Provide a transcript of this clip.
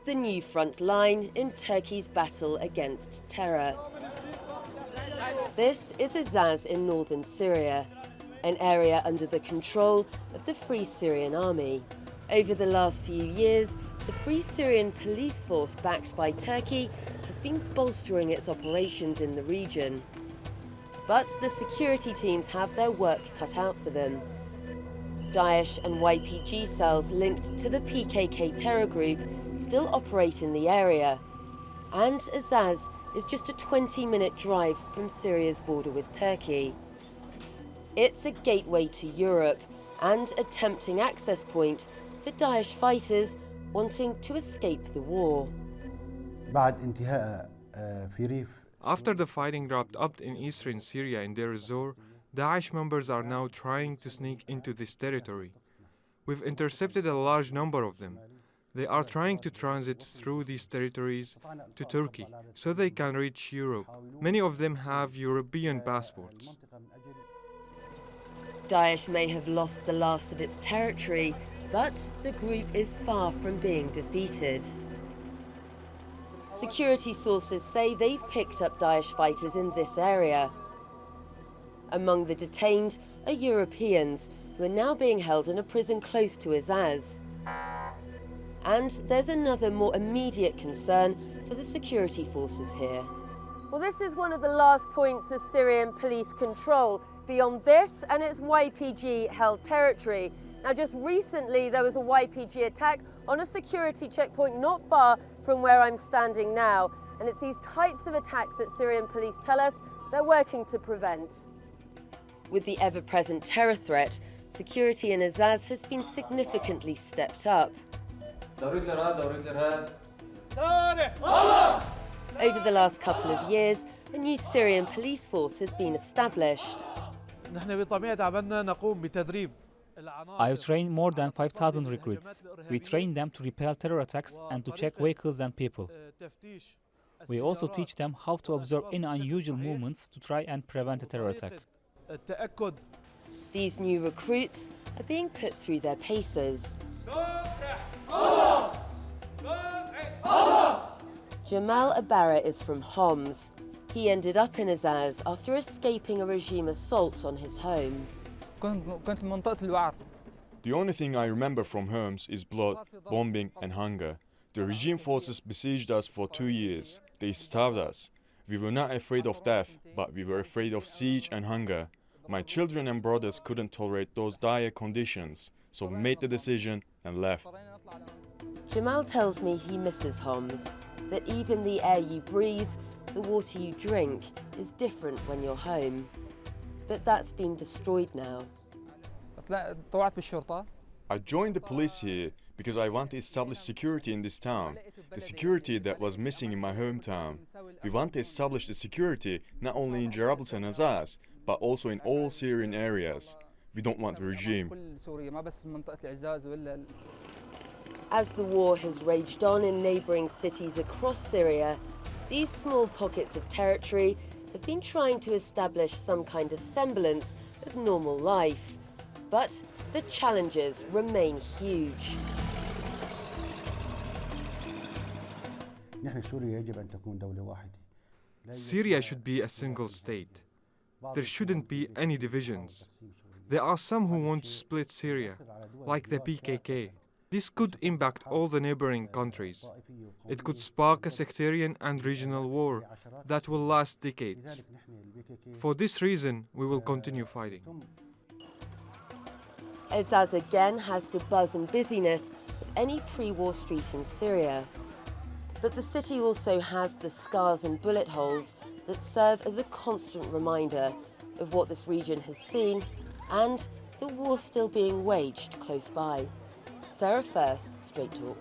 the new front line in Turkey's battle against terror. This is Azaz in northern Syria, an area under the control of the Free Syrian Army. Over the last few years, the Free Syrian Police Force, backed by Turkey, has been bolstering its operations in the region. But the security teams have their work cut out for them. Daesh and YPG cells linked to the PKK terror group still operate in the area. And Azaz is just a 20-minute drive from Syria's border with Turkey. It's a gateway to Europe and a tempting access point for Daesh fighters wanting to escape the war. After the fighting wrapped up in eastern Syria in Deir ez-Zor, Daesh members are now trying to sneak into this territory. We've intercepted a large number of them. They are trying to transit through these territories to Turkey so they can reach Europe. Many of them have European passports. Daesh may have lost the last of its territory, but the group is far from being defeated. Security sources say they've picked up Daesh fighters in this area. Among the detained are Europeans who are now being held in a prison close to Azaz. And there's another more immediate concern for the security forces here. Well, this is one of the last points of Syrian police control. Beyond this, and it's YPG-held territory. Now, just recently, there was a YPG attack on a security checkpoint not far from where I'm standing now. And it's these types of attacks that Syrian police tell us they're working to prevent. With the ever-present terror threat, security in Azaz has been significantly stepped up. Over the last couple of years, a new Syrian police force has been established. I have trained more than 5,000 recruits. We train them to repel terror attacks and to check vehicles and people. We also teach them how to observe any unusual movements to try and prevent a terror attack. These new recruits are being put through their paces. Jamal Abara is from Homs. He ended up in Azaz after escaping a regime assault on his home. The only thing I remember from Homs is blood, bombing and hunger. The regime forces besieged us for 2 years. They starved us. We were not afraid of death, but we were afraid of siege and hunger. My children and brothers couldn't tolerate those dire conditions, so we made the decision and left. Jamal tells me he misses Homs, that even the air you breathe, the water you drink, is different when you're home. But that's been destroyed now. I joined the police here because I want to establish security in this town, the security that was missing in my hometown. We want to establish the security not only in Jarablus and Azaz, but also in all Syrian areas. We don't want the regime. As the war has raged on in neighbouring cities across Syria, these small pockets of territory have been trying to establish some kind of semblance of normal life. But the challenges remain huge. Syria should be a single state. There shouldn't be any divisions. There are some who want to split Syria, like the PKK. This could impact all the neighboring countries. It could spark a sectarian and regional war that will last decades. For this reason, we will continue fighting. Azaz again has the buzz and busyness of any pre-war street in Syria. But the city also has the scars and bullet holes that serve as a constant reminder of what this region has seen and the war still being waged close by. Sarah Firth, Straight Talk.